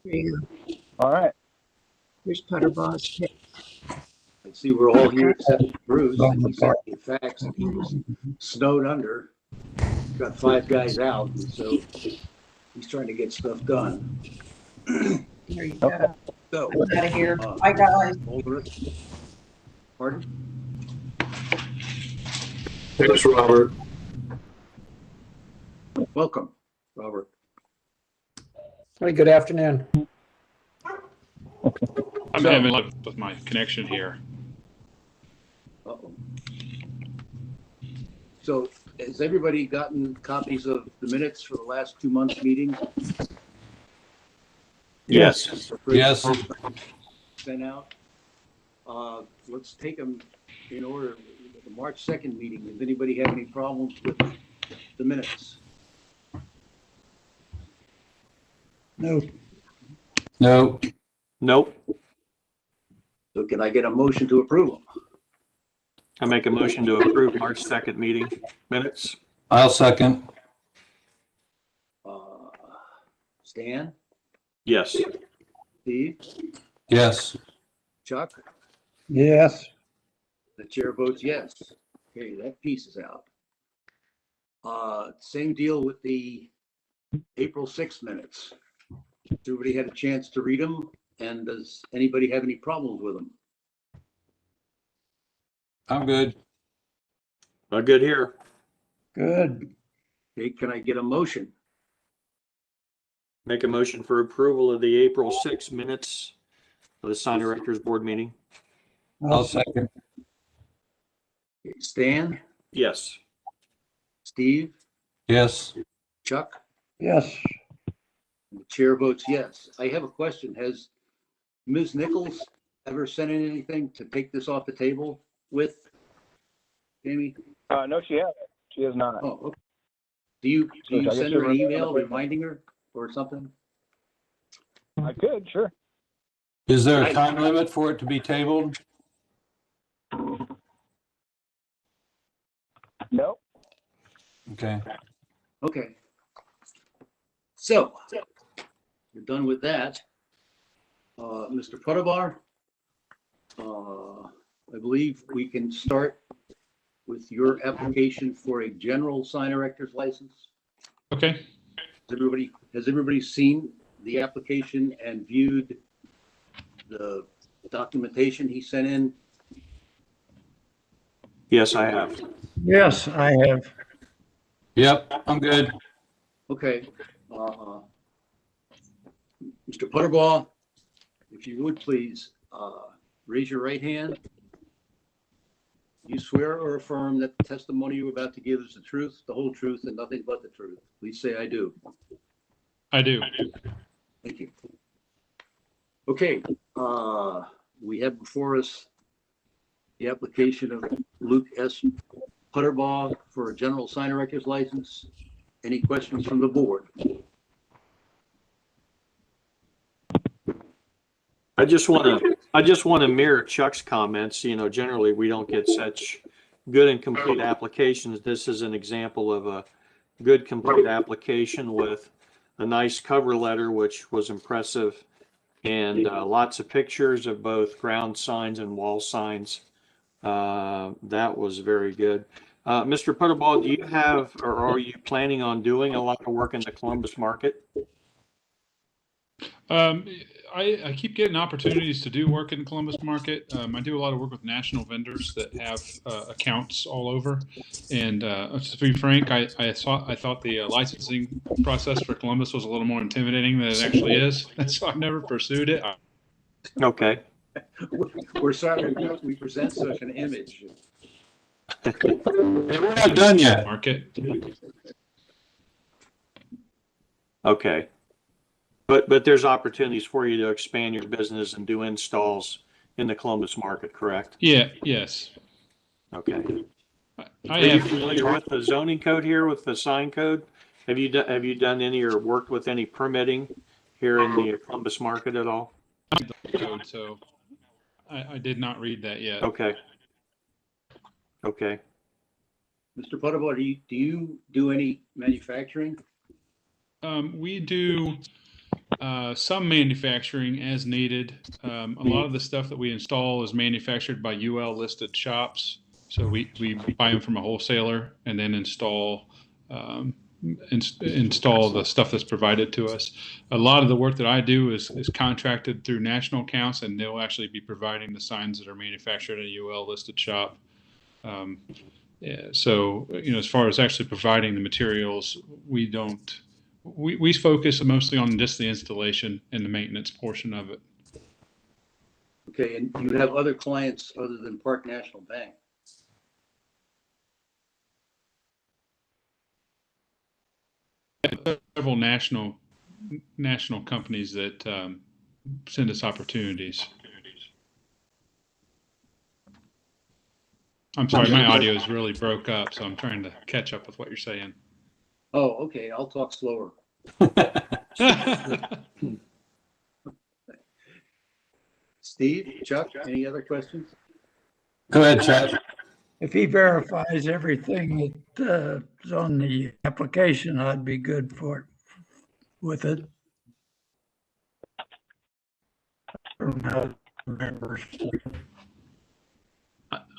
There you go. All right. Here's Putterball's pick. I see we're all here except Bruce, and he sent me a fax that he was snowed under. Got 5 guys out, and so he's trying to get stuff done. There you Okay. go. So, I'm out of here. Bye, guys. Pardon? Thanks, Robert. Welcome, Robert. Hey, good afternoon. I'm having a lot with my connection here. Uh-oh. So, has everybody gotten copies of the minutes for the last 2 months' meetings? Yes. Yes. Sent out. Let's take them in order. The March 2nd meeting, does anybody have any problems with the minutes? No. No. Nope. So can I get a motion to approve them? I make a motion to approve March 2nd meeting minutes. I'll second. Stan, Yes. Steve, Yes. Chuck? Yes. The chair votes yes. Okay, that piece is out. Same deal with the April 6th minutes. Everybody had a chance to read them, and does anybody have any problems with them? I'm good. Well, good here. Good. Okay, can I get a motion? Make a motion for approval of the April 6th minutes of the Sign Erectors Board meeting. I'll second. Okay, Stan, Yes. Steve, Yes. Chuck? Yes. The chair votes yes. I have a question. Has Ms. Nichols ever sent in anything to take this off the table with Jamie? No, she hasn't. She has not. Oh, okay. Do you So I guess send her an you're- email reminding her or something? I could, sure. Is there a time limit for it to be tabled? No. Okay. Okay. So, we're done with that. Mr. Puttebar, I believe we can start with your application for a general sign erector's license. Okay. Has everybody seen the application and viewed the documentation he sent in? Yes, I have. Yes, I have. Yep, I'm good. Okay. Mr. Putterball, if you would please raise your right hand. You swear or affirm that the testimony you're about to give is the truth, the whole truth, and nothing but the truth. Please say I do. I do. Thank you. Okay, we have before us the application of Luke S. Putterball for a general sign erector's license. Any questions from the board? I just want to mirror Chuck's comments. You know, generally we don't get such good and complete applications. This is an example of a good complete application with a nice cover letter, which was impressive, and lots of pictures of both ground signs and wall signs. That was very good. Mr. Putterball, do you have, or are you planning on doing a lot of work in the Columbus market? I keep getting opportunities to do work in Columbus market. I do a lot of work with national vendors that have accounts all over. And to be frank, I thought the licensing process for Columbus was a little more intimidating than it actually is. So I've never pursued it. Okay. We're sorry we present such an image. Hey, we're not done yet. Market. Okay. But there's opportunities for you to expand your business and do installs in the Columbus market, correct? Yeah. Yes. Okay. I Are you have. familiar with the zoning code here, with the sign code? Have you done any or worked with any permitting here in the Columbus market at all? Code, so I did not read that yet. Okay. Okay. Mr. Putterball, do you do any manufacturing? We do Some manufacturing as needed. A lot of the stuff that we install is manufactured by UL listed shops. So we buy them from a wholesaler and then install install the stuff that's provided to us. A lot of the work that I do is contracted through national accounts, and they'll actually be providing the signs that are manufactured in a UL listed shop. Yeah, so, as far as actually providing the materials, we don't. We focus mostly on just the installation and the maintenance portion of it. Okay, and you have other clients other than Park National Bank? Several national companies that send us opportunities. I'm sorry, my audio is really broke up, so I'm trying to catch up with what you're saying. Oh, okay, I'll talk slower. Steve, Chuck, any other questions? Go ahead, Chuck. If he verifies everything that's on the application, I'd be good for it with it. I don't know how to remember.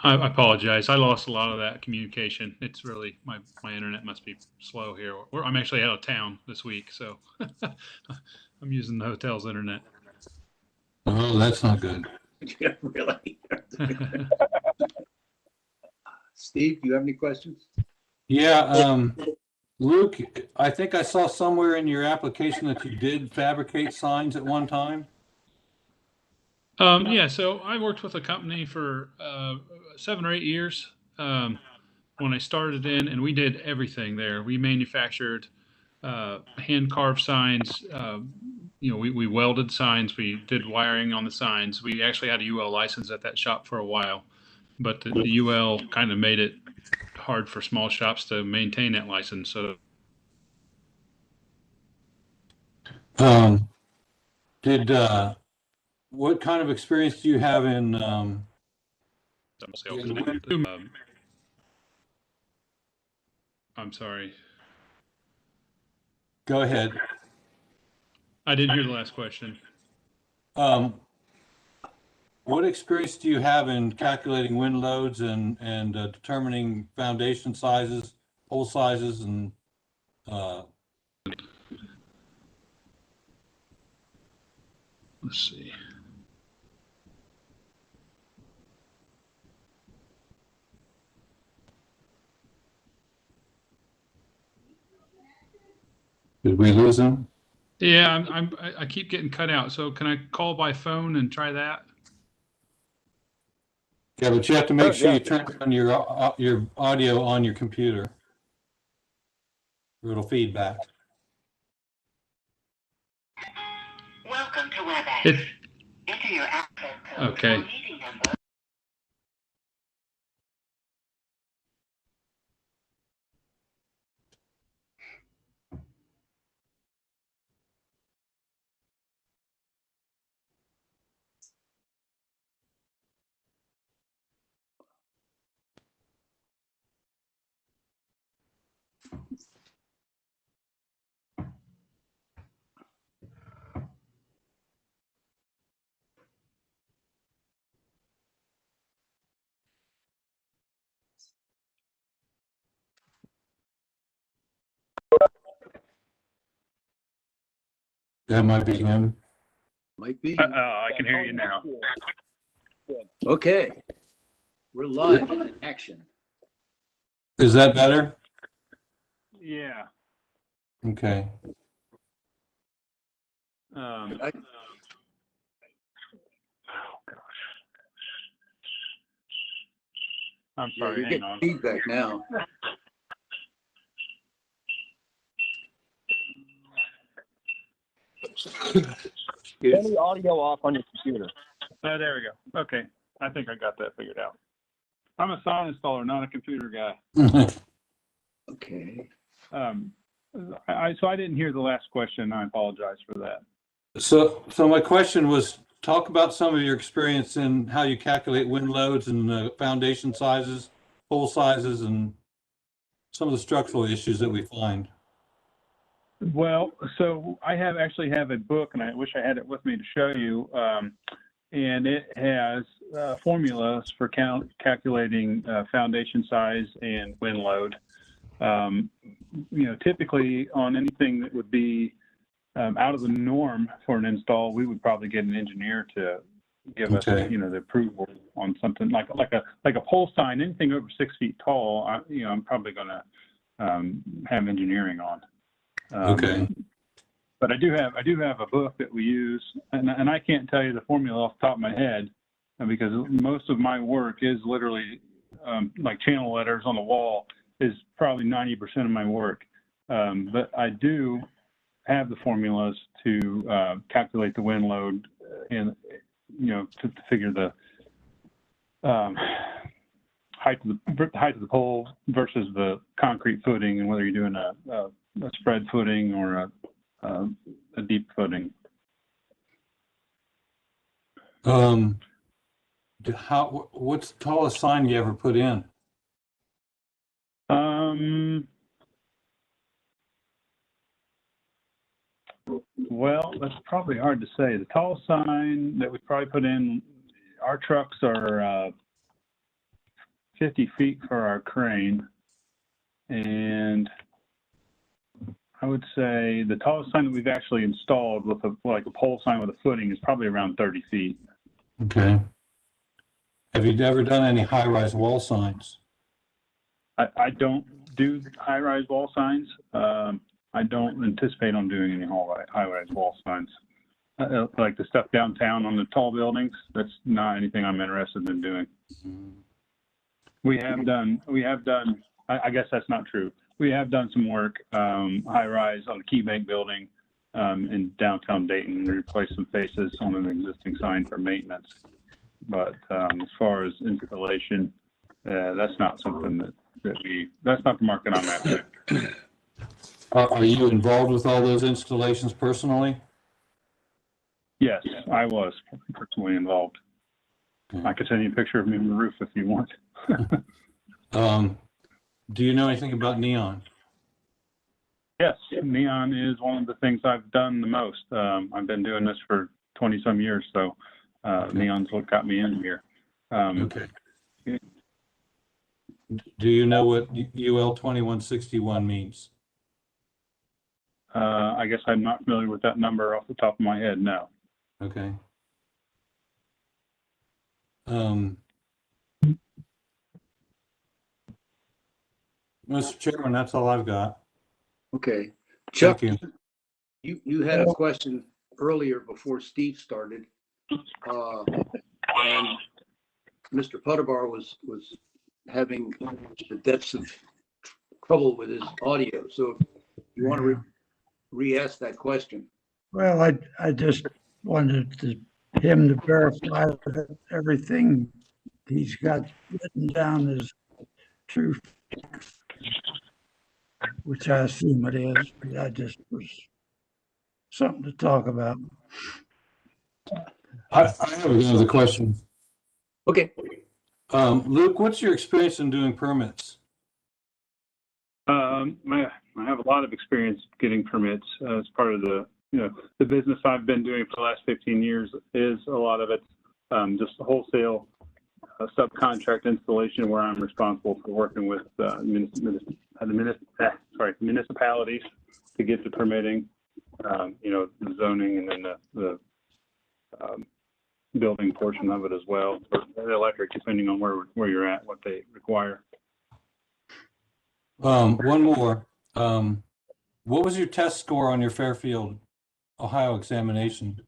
I apologize. I lost a lot of that communication. It's really my internet must be slow here. I'm actually out of town this week, so I'm using the hotel's internet. Oh, that's not good. Yeah, really? Steve, do you have any questions? Yeah, Luke, I think I saw somewhere in your application that you did fabricate signs at one time. Yeah, so I worked with a company for 7 or 8 years when I started in, and we did everything there. We manufactured hand carved signs. We welded signs. We did wiring on the signs. We actually had a UL license at that shop for a while, but the UL kind of made it hard for small shops to maintain that license. So, What kind of experience do you have in? I'm sorry. Go ahead. I didn't hear the last question. What experience do you have in calculating wind loads and determining foundation sizes, hole sizes, and Let's see. did we lose him? Yeah, I keep getting cut out. So can I call by phone and try that? Yeah, but you have to make sure you turn on your audio on your computer, or it'll feedback. Welcome to WebEx. Enter your access code Okay. or meeting number. That might be him. Might be. I can hear you now. Okay. We're live in action. Is that better? Yeah. Okay. Oh gosh. I'm Yeah, sorry. you're Hang getting on. feedback now. Turn the audio off on your computer. There we go. Okay. I think I got that figured out. I'm a sign installer, not a computer guy. Okay. So I didn't hear the last question. I apologize for that. So my question was, talk about some of your experience in how you calculate wind loads and foundation sizes, hole sizes, and some of the structural issues that we find. Well, so I actually have a book, and I wish I had it with me to show you. And it has formulas for calculating foundation size and wind load. Typically on anything that would be out of the norm for an install, we would probably get an engineer to give us, the approval on something like a pole sign. Anything over 6 feet tall, I'm probably going to have engineering on. But I do have a book that we use, and I can't tell you the formula off the top of my head because most of my work is literally like channel letters on the wall is probably 90% of my work. But I do have the formulas to calculate the wind load and to figure the height of the pole versus the concrete footing, and whether you're doing a spread footing or a deep footing. What's the tallest sign you ever put in? Well, that's probably hard to say. The tallest sign that we probably put in, our trucks are 50 feet for our crane, and I would say the tallest sign that we've actually installed with a pole sign with a footing is probably around 30 feet. Okay. Have you ever done any high-rise wall signs? I don't do high-rise wall signs. I don't anticipate on doing any high-rise wall signs. Like the stuff downtown on the tall buildings, that's not anything I'm interested in doing. We have done, I guess that's not true. We have done some work, high-rise on the Key Bank building in downtown Dayton, replaced some faces on an existing sign for maintenance. But as far as installation, that's not something that's not the market I'm after. Are you involved with all those installations personally? Yes, I was personally involved. Okay. I could send you a picture of me on the roof if you want. Do you know anything about neon? Yes, neon is one of the things I've done the most. I've been doing this for 20 some years, so neon's what got me in here. Okay. Do you know what UL 2161 means? I guess I'm not familiar with that number off the top of my head, no. Okay. Mr. Chairman, that's all I've got. Okay. Chuck, Thank you had a question earlier before Steve started. And Mr. Putterbar was having the depths of trouble with his audio. So if you want to re-ask that question. Well, I just wanted him to verify that everything he's got written down is true, which I assume it is, but I just was something to talk about. I have another question. Okay. Luke, what's your experience in doing permits? I have a lot of experience getting permits as part of the business I've been doing for the last 15 years. Is a lot of it just wholesale subcontract installation, where I'm responsible for working with municipalities to get the permitting, the zoning, and then the building portion of it as well, or the electric, depending on where you're at, what they require. One more. What was your test score on your Fairfield, Ohio examination?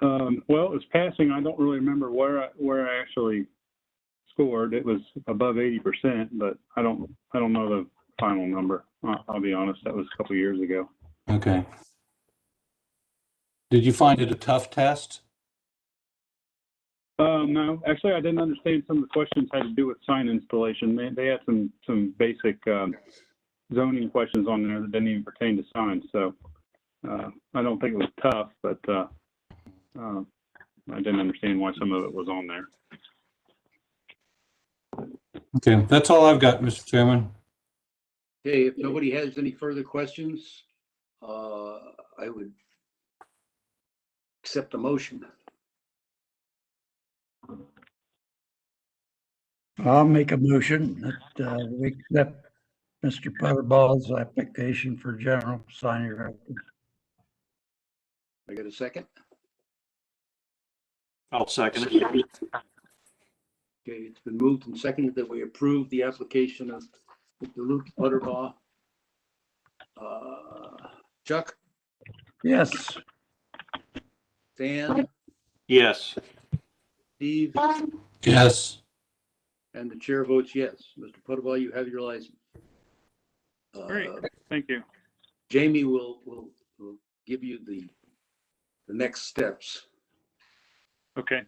Well, it was passing. I don't really remember where I actually scored. It was above 80%, but I don't know the final number. I'll be honest. That was a couple of years ago. Okay. Did you find it a tough test? No, actually, I didn't understand some of the questions had to do with sign installation. They had some basic zoning questions on there that didn't even pertain to signs. So I don't think it was tough, but I didn't understand why some of it was on there. Okay, that's all I've got, Mr. Chairman. Okay, if nobody has any further questions, I would accept the motion. I'll make a motion that we accept Mr. Butterball's application for general sign erector. I got a second? I'll second it. Okay, it's been moved and seconded that we approve the application of Mr. Luke Butterbaugh. Chuck, Yes, Dan, Yes. Steve, Yes. and the chair votes yes. Mr. Butterbaugh, you have your license. Great. Thank you. Jamie will give you the next steps. Okay.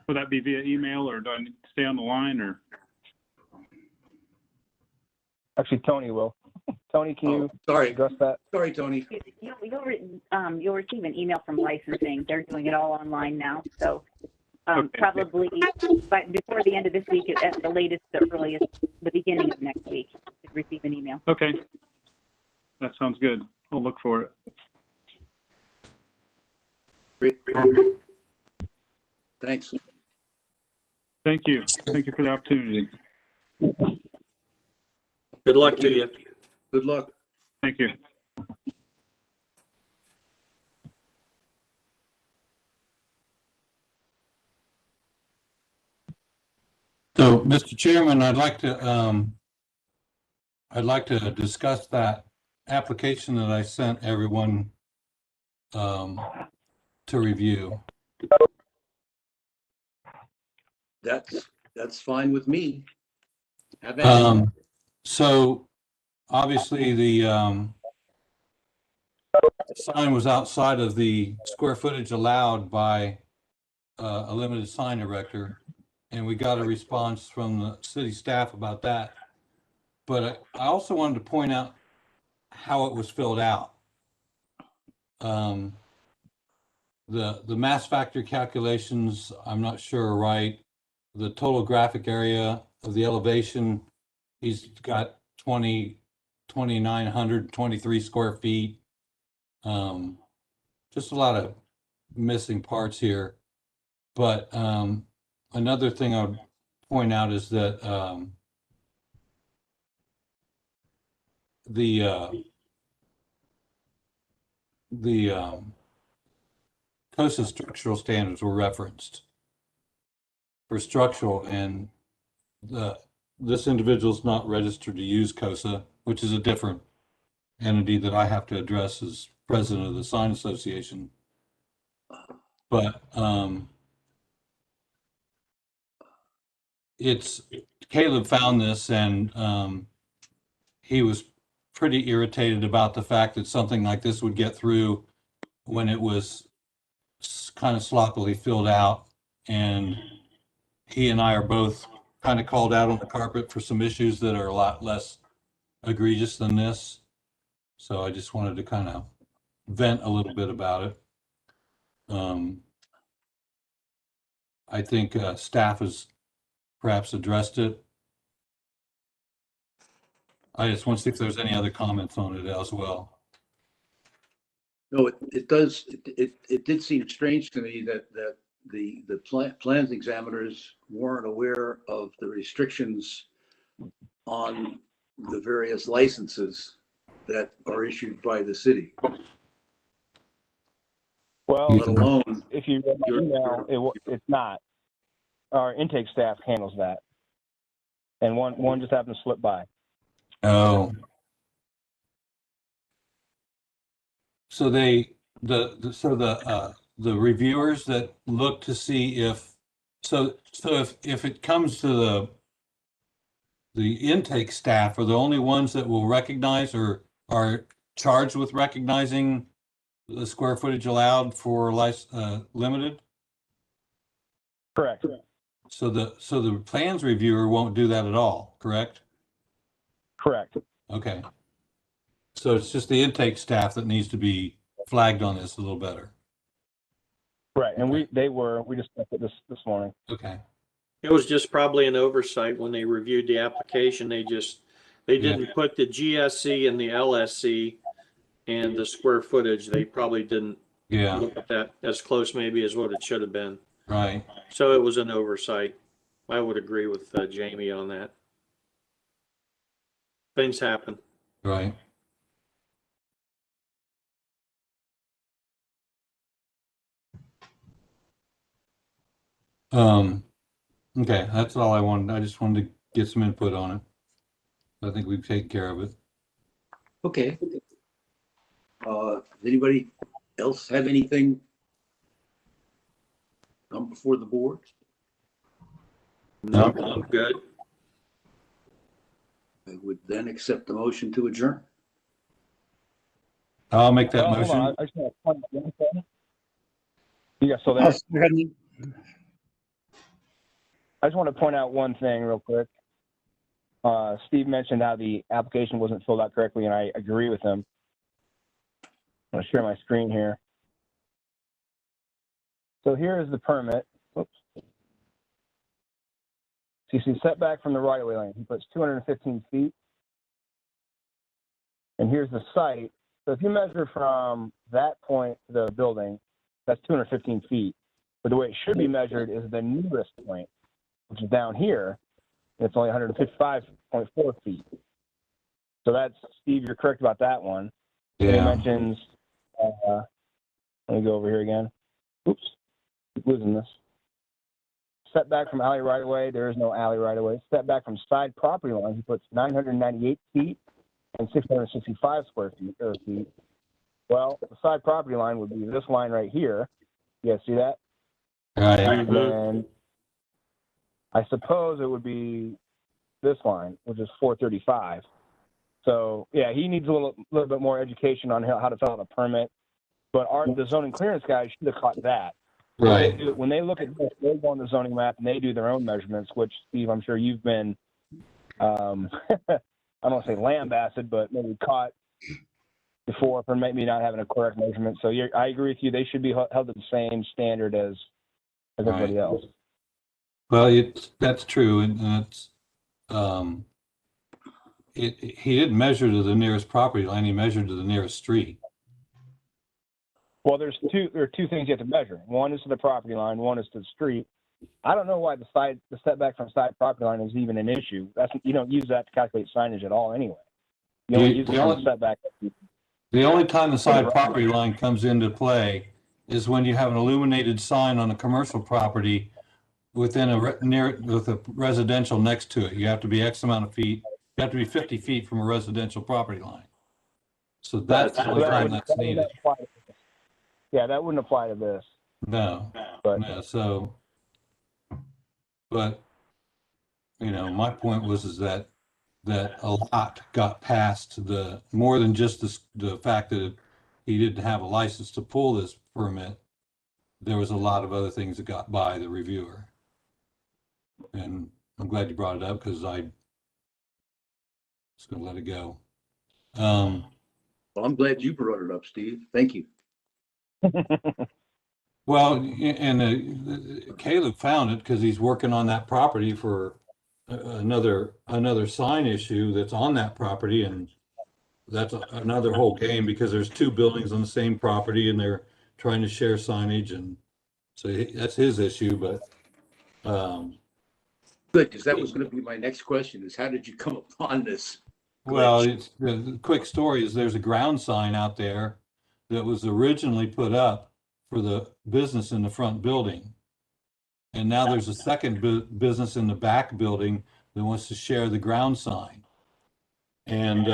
Will that be via email, or do I need to stay on the line, or? Actually, Tony will. Tony, can you Sorry, address that? sorry, Tony. You'll receive an email from licensing. They're doing it all online now, so Okay. probably before the end of this week, at the latest, the earliest, the beginning of next week, you should receive an email. Okay. That sounds good. I'll look for it. Great. Thanks. Thank you. Thank you for the opportunity. Good luck to you. Good luck. Thank you. So, Mr. Chairman, I'd like to discuss that application that I sent everyone to review. That's fine with me. Have at it. So obviously the sign was outside of the square footage allowed by a limited sign erector, and we got a response from the city staff about that. But I also wanted to point out how it was filled out. The mass factor calculations, I'm not sure are right. The total graphic area of the elevation, he's got 2,923 square feet. Just a lot of missing parts here. But another thing I would point out is that the COSA structural standards were referenced for structural, and this individual's not registered to use COSA, which is a different entity that I have to address as president of the sign association. But Caleb found this, and he was pretty irritated about the fact that something like this would get through when it was kind of sloppily filled out. And he and I are both kind of called out on the carpet for some issues that are a lot less egregious than this. So I just wanted to kind of vent a little bit about it. I think staff has perhaps addressed it. I just want to see if there's any other comments on it as well. No, it did seem strange to me that the plans examiners weren't aware of the restrictions on the various licenses that are issued by the city. Well, Let alone if you read the email, it's not. Our intake staff handles that, and one just happened to slip by. Oh. So the reviewers that look to see if it comes to the intake staff are the only ones that will recognize or are charged with recognizing the square footage allowed for limited? Correct. So the plans reviewer won't do that at all, correct? Correct. Okay. So it's just the intake staff that needs to be flagged on this a little better. Right, and we discussed it this morning. Okay. It was just probably an oversight when they reviewed the application. They didn't put the GSC and the LSC and the square footage. They probably didn't look at that as close maybe as what it should have been. Right. So it was an oversight. I would agree with Jamie on that. Things happen. Right. Okay, that's all I wanted. I just wanted to get some input on it. I think we've taken care of it. Okay. Does anybody else have anything come before the board? No, I'm good. I would then accept the motion to adjourn. I'll make that Hold motion. on, I just want to point out one thing. Yeah, so I'll that second. I just want to point out one thing real quick. Steve mentioned how the application wasn't filled out correctly, and I agree with him. I'm going to share my screen here. So here is the permit. Oops. So you see setback from the right-of-way lane. He puts 215 feet. And here's the site. So if you measure from that point to the building, that's 215 feet. But the way it should be measured is the nearest point, which is down here. It's only 155.4 feet. So that's, Steve, you're correct about that one. Yeah. And he mentions, let me go over here again. Oops, keep losing this. Setback from alley right of way, there is no alley right of way. Setback from side property line, he puts 998 feet and 665 square feet. Well, the side property line would be this line right here. You guys see that? Right. And then I suppose it would be this line, which is 435. So yeah, he needs a little bit more education on how to fill out a permit. But the zoning clearance guys should have caught that. Right. When they look at this, they go on the zoning map and they do their own measurements, which Steve, I'm sure you've been, I don't want to say lambasted, but maybe caught before for maybe not having a correct measurement. So I agree with you. They should be held to the same standard as everybody else. Well, that's true, and it's he didn't measure to the nearest property line. He measured to the nearest street. Well, there are two things you have to measure. One is to the property line. One is to the street. I don't know why the setback from side property line is even an issue. You don't use that to calculate signage at all anyway. You only use the setback. The only time the side property line comes into play is when you have an illuminated sign on a commercial property within with a residential next to it. You have to be X amount of feet. You have to be 50 feet from a residential property line. So that's the only time that's needed. Yeah, that wouldn't apply to this. No. So, but my point was that a lot got past more than just the fact that he didn't have a license to pull this permit. There was a lot of other things that got by the reviewer. And I'm glad you brought it up because I was going to let it go. Well, I'm glad you brought it up, Steve. Thank you. Well, and Caleb found it because he's working on that property for another sign issue that's on that property, and that's another whole game because there's two buildings on the same property and they're trying to share signage, and so that's his issue. But good, because that was going to be my next question: is how did you come upon this? Well, the quick story is there's a ground sign out there that was originally put up for the business in the front building. And now there's a second business in the back building that wants to share the ground sign. And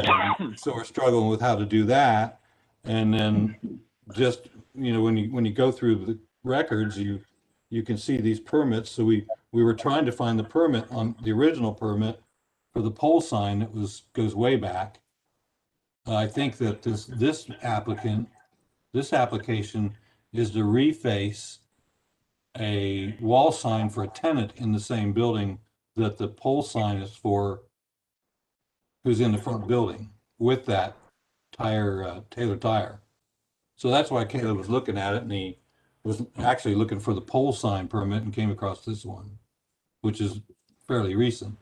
so we're struggling with how to do that. And then just, when you go through the records, you can see these permits. So we were trying to find the permit on the original permit for the pole sign that goes way back. I think that this application is to reface a wall sign for a tenant in the same building that the pole sign is for, who's in the front building with that Taylor Tire. So that's why Caleb was looking at it, and he was actually looking for the pole sign permit and came across this one, which is fairly recent.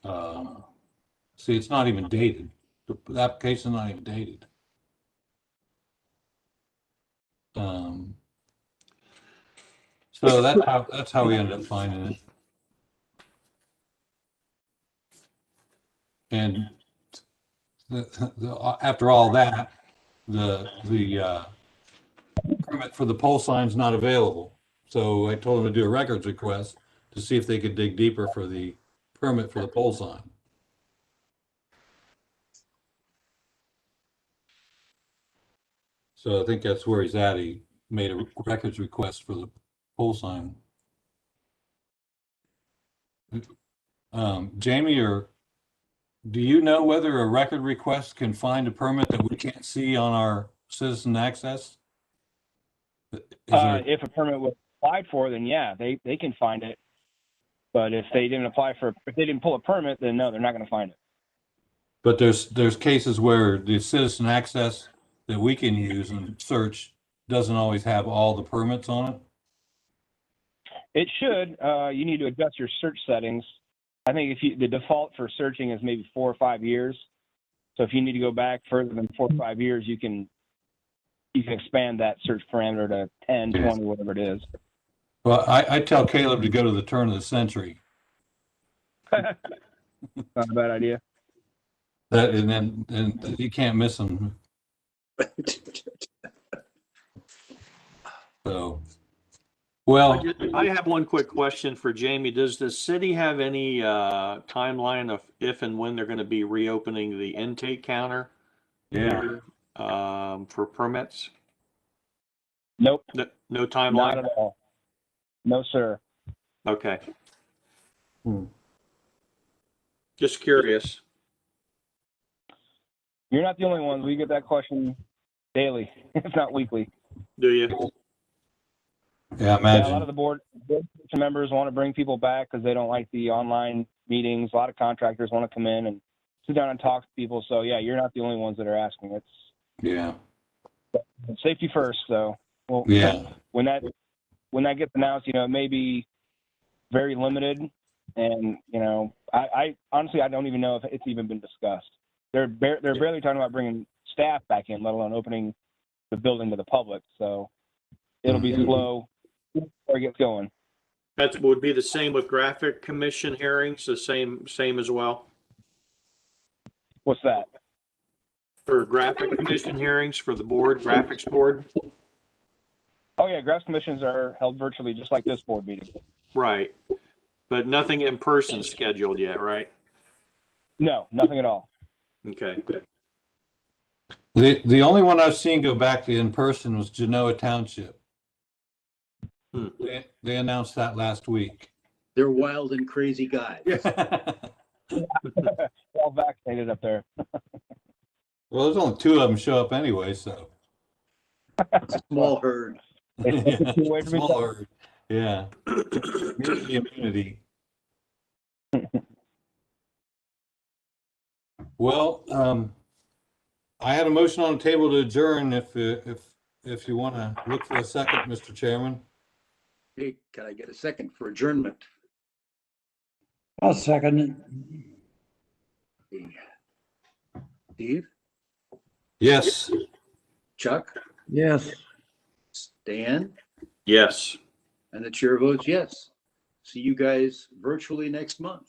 See, it's not even dated. The application's not even dated. So that's how we ended up finding it. And after all that, the permit for the pole sign's not available. So I told them to do a records request to see if they could dig deeper for the permit for the pole sign. So I think that's where he's at. He made a records request for the pole sign. Jamie, or do you know whether a record request can find a permit that we can't see on our citizen access? If a permit was applied for, then yeah, they can find it. But if they didn't pull a permit, then no, they're not going to find it. But there's cases where the citizen access that we can use and search doesn't always have all the permits on it. It should. You need to adjust your search settings. I think the default for searching is maybe 4 or 5 years. So if you need to go back further than 4 or 5 years, you can expand that search parameter to 10, 20, whatever it is. Well, I tell Caleb to go to the turn of the century. Not a bad idea. And you can't miss them. So, well, I have one quick question for Jamie. Does the city have any timeline of if and when they're going to be reopening the intake counter? Yeah. For permits? Nope. No timeline? Not at all. No, sir. Okay. Just curious. You're not the only ones. We get that question daily, if not weekly. Do you? Yeah, imagine. Yeah, a lot of the board members want to bring people back because they don't like the online meetings. A lot of contractors want to come in and sit down and talk to people. So yeah, you're not the only ones that are asking. Yeah. Safety first. So well, yeah. When that gets announced, it may be very limited, and I honestly I don't even know if it's even been discussed. They're barely talking about bringing staff back in, let alone opening the building to the public. So it'll be slow before it gets going. That would be the same with graphic commission hearings, the same as well? What's that? For graphic commission hearings for the board, graphics board? Oh yeah, graphics commissions are held virtually just like this board meeting. Right. But nothing in person scheduled yet, right? No, nothing at all. Okay. The only one I've seen go back to in person was Genoa Township. They announced that last week. They're wild and crazy guys. All vaccinated up there. Well, there's only 2 of them show up anyway, so. Small herd. Small herd. Yeah. Immunity. Well, I had a motion on the table to adjourn. If you want to look for a second, Mr. Chairman. Hey, can I get a second for adjournment? I'll second it. Steve? Yes. Chuck? Yes. Dan? Yes. And the chair votes yes. See you guys virtually next month.